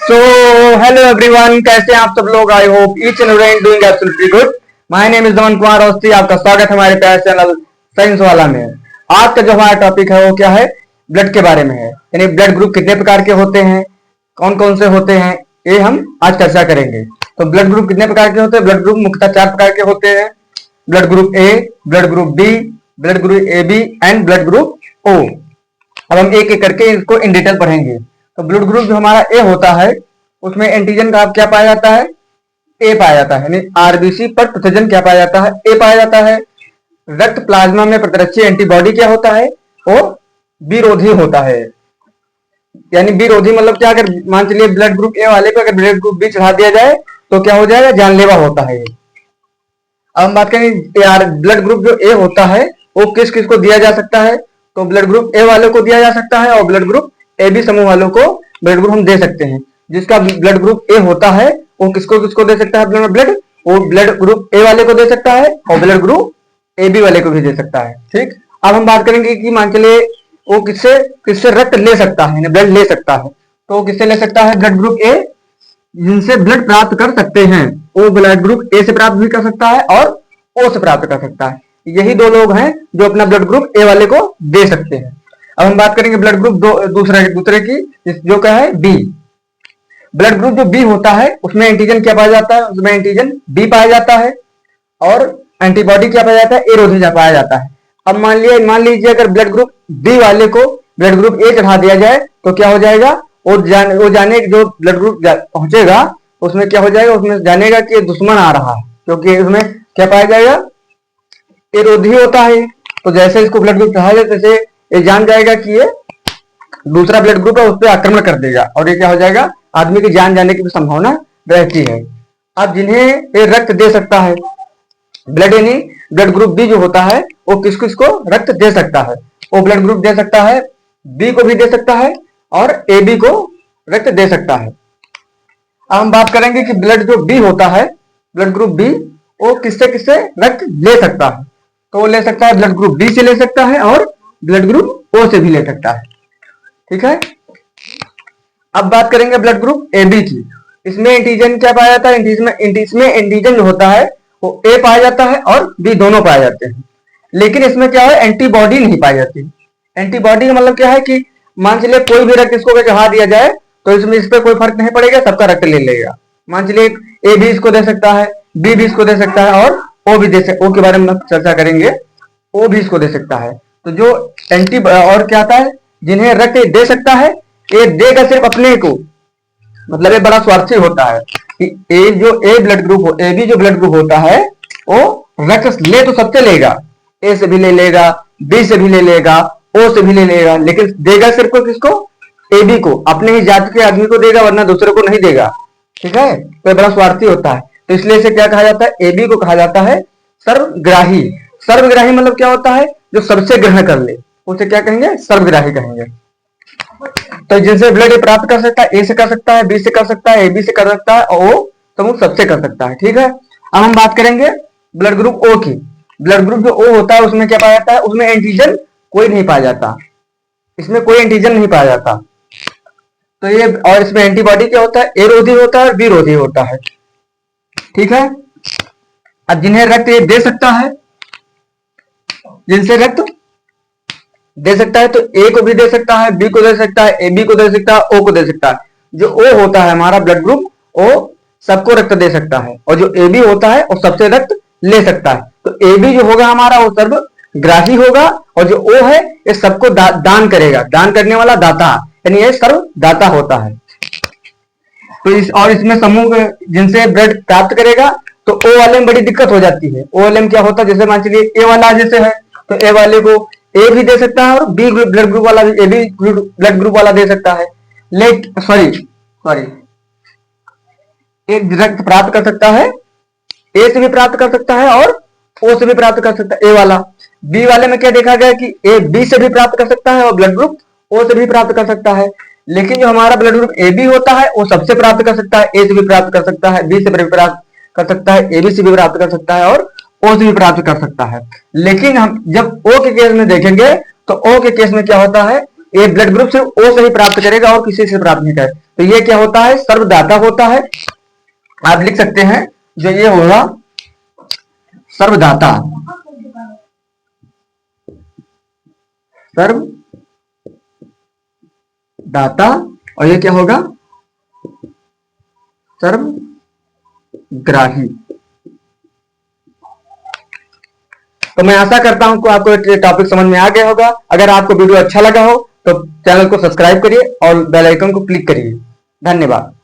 So hello everyone, कैसे हैं आप सब लोग। I hope each and every doing absolutely good. My name is दमन कुमार अवस्थी। आपका स्वागत है हमारे प्यारे चैनल साइंस वाला में। आज का जो हमारा टॉपिक है वो क्या है, ब्लड के बारे में है। यानी ब्लड ग्रुप कितने प्रकार के होते हैं, कौन कौन से होते हैं, ये हम आज चर्चा करेंगे। तो ब्लड ग्रुप कितने प्रकार के होते हैं। ब्लड ग्रुप मुख्यतः 4 प्रकार के होते हैं। Blood group A, blood group B, blood group A B and blood group O. अब हम एक एक करके इसको इन डिटेल पढ़ेंगे। तो ब्लड ग्रुप जो हमारा ए होता है उसमें एंटीजन का क्या पाया जाता है, ए पाया जाता है। यानी आरबीसी पर प्रतिजन क्या पाया जाता है, ए पाया जाता है। रक्त प्लाज्मा में प्रतिरक्षी एंटीबॉडी क्या होता है, वो विरोधी होता है। यानी विरोधी मतलब क्या, अगर मान चलिए ब्लड ग्रुप ए वाले पे अगर ब्लड ग्रुप बी चढ़ा दिया जाए तो क्या हो जाएगा, जानलेवा होता है। अब हम बात करेंगे यार ब्लड ग्रुप जो ए होता है वो किस किस को दिया जा सकता है। तो ब्लड ग्रुप ए वालों को दिया जा सकता है और ब्लड ग्रुप ए बी समूह वालों को ब्लड ग्रुप हम दे सकते हैं। जिसका ब्लड ग्रुप ए होता है वो किसको किसको दे सकता है ब्लड, वो ब्लड ग्रुप ए वाले को दे सकता है और ब्लड ग्रुप ए बी वाले को भी दे सकता है। ठीक, अब हम बात करेंगे कि मान चलिए वो किससे किससे रक्त ले सकता है, ब्लड ले सकता है। तो वो किससे ले सकता है, ब्लड ग्रुप ए जिनसे ब्लड प्राप्त कर सकते हैं वो ब्लड ग्रुप ए से प्राप्त भी कर सकता है और ओ से प्राप्त कर सकता है। यही दो लोग हैं जो अपना ब्लड ग्रुप ए वाले को दे सकते हैं। अब हम बात करेंगे ब्लड ग्रुप दूसरे की, जो क्या है बी। ब्लड ग्रुप जो बी होता है उसमें एंटीजन क्या पाया जाता है, उसमें एंटीजन बी पाया जाता है और एंटीबॉडी क्या पाया जाता है, ए रोधी पाया जाता है। अब मान लीजिए अगर ब्लड ग्रुप बी वाले को ब्लड ग्रुप ए चढ़ा दिया जाए तो क्या हो जाएगा, वो जाने जो ब्लड ग्रुप पहुंचेगा उसमें क्या हो जाएगा, उसमें जानेगा कि दुश्मन आ रहा है, क्योंकि उसमें क्या पाया जाएगा, ए रोधी होता है। तो जैसे इसको ब्लड ग्रुप चढ़ा जाए जैसे ये जान जाएगा कि ये दूसरा ब्लड ग्रुप है, उस पर आक्रमण कर देगा और ये क्या हो जाएगा, आदमी की जान जाने की भी संभावना रहती है। अब जिन्हें ये रक्त दे सकता है, ब्लड यानी ब्लड ग्रुप बी जो होता है वो किस किस को रक्त दे सकता है, वो ब्लड ग्रुप दे सकता है, बी को भी दे सकता है और ए बी को रक्त दे सकता है। अब हम बात करेंगे कि ब्लड जो बी होता है, ब्लड ग्रुप बी, वो किससे किससे रक्त ले सकता है। तो वो ले सकता है ब्लड ग्रुप बी से ले सकता है और ब्लड ग्रुप ओ से भी ले सकता है। ठीक है, अब बात करेंगे ब्लड ग्रुप ए बी की। इसमें एंटीजन क्या पाया जाता है, इसमें एंटीजन जो होता है वो ए पाया जाता है और बी दोनों पाए जाते हैं। लेकिन इसमें क्या है, एंटीबॉडी नहीं पाई जाती। एंटीबॉडी का मतलब क्या है कि मान चलिए कोई भी रक्त इसको चढ़ा दिया जाए तो इसमें इस पर कोई फर्क नहीं पड़ेगा, सबका रक्त ले लेगा। मान चलिए ए भी इसको दे सकता है, बी भी इसको दे सकता है और ओ भी ओ के बारे में चर्चा करेंगे, ओ भी इसको दे सकता है। तो जो एंटी और क्या आता है, जिन्हें रक्त दे सकता है, ये देगा सिर्फ अपने को, मतलब ये बड़ा स्वार्थी होता है कि ए ब्लड ग्रुप, ए बी जो ब्लड ग्रुप होता है वो रक्त ले तो सबसे लेगा, ए से भी ले लेगा, बी से भी ले लेगा, ओ से भी ले लेगा, लेकिन देगा सिर्फ किसको, ए बी को, अपने ही जाति के आदमी को देगा वरना दूसरे को नहीं देगा। ठीक है, तो बड़ा स्वार्थी होता है। तो इसलिए इसे क्या कहा जाता है, ए बी को कहा जाता है सर्वग्राही। सर्वग्राही मतलब क्या होता है, जो सबसे ग्रहण कर ले, उसे क्या कहेंगे, सर्वग्राही कहेंगे। तो जिनसे ब्लड प्राप्त कर सकता है, ए से कर सकता है, बी से कर सकता है, ए बी से कर सकता है और ओ समूह सबसे कर सकता है। ठीक है, अब हम बात करेंगे ब्लड ग्रुप ओ की। ब्लड ग्रुप जो ओ होता है उसमें क्या पाया जाता है, उसमें एंटीजन कोई नहीं पाया जाता, इसमें कोई एंटीजन नहीं पाया जाता। तो ये, और इसमें एंटीबॉडी क्या होता है, ए रोधी होता है और बी रोधी होता है। ठीक है, अब जिन्हें रक्त ये दे सकता है, जिनसे रक्त दे सकता है, तो ए को भी दे सकता है, बी को दे सकता है, ए बी को दे सकता है, ओ को दे सकता है। जो ओ होता है हमारा ब्लड ग्रुप, ओ सबको रक्त दे सकता है और जो ए बी होता है वो सबसे रक्त ले सकता है। तो ए बी जो होगा हमारा वो सर्वग्राही होगा और जो ओ है ये सबको दान करेगा, दान करने वाला दाता, यानी ये सर्वदाता होता है। तो इसमें समूह जिनसे ब्लड प्राप्त करेगा तो ओ वाले में बड़ी दिक्कत हो जाती है। ओ वाले में क्या होता है, जैसे मान चलिए ए वाला जैसे है तो ए वाले को ए भी दे सकता है और बी ब्लड ग्रुप वाला भी ए बी ब्लड ग्रुप वाला दे सकता है। सॉरी एक रक्त प्राप्त कर सकता है, ए से भी प्राप्त कर सकता है और ओ से भी प्राप्त कर सकता है। ए वाला, बी वाले में क्या देखा गया कि ए बी से भी प्राप्त कर सकता है और ब्लड ग्रुप ओ से भी प्राप्त कर सकता है। लेकिन जो हमारा ब्लड ग्रुप ए बी होता है वो सबसे प्राप्त कर सकता है, ए से भी प्राप्त कर सकता है, बी से भी प्राप्त कर सकता है, ए बी से भी प्राप्त कर सकता है और ओ से भी प्राप्त कर सकता है। लेकिन हम जब ओ के केस में देखेंगे तो ओ के केस में क्या होता है, ये ब्लड ग्रुप सिर्फ ओ से ही प्राप्त करेगा और किसी से प्राप्त नहीं करेगा। तो ये क्या होता है, सर्वदाता होता है। आप लिख सकते हैं जो ये होगा सर्वदाता, सर्वदाता, और ये क्या होगा, सर्वग्राही। तो मैं आशा करता हूं कि आपको ये टॉपिक समझ में आ गया होगा। अगर आपको वीडियो अच्छा लगा हो तो चैनल को सब्सक्राइब करिए और बेल आइकन को क्लिक करिए। धन्यवाद।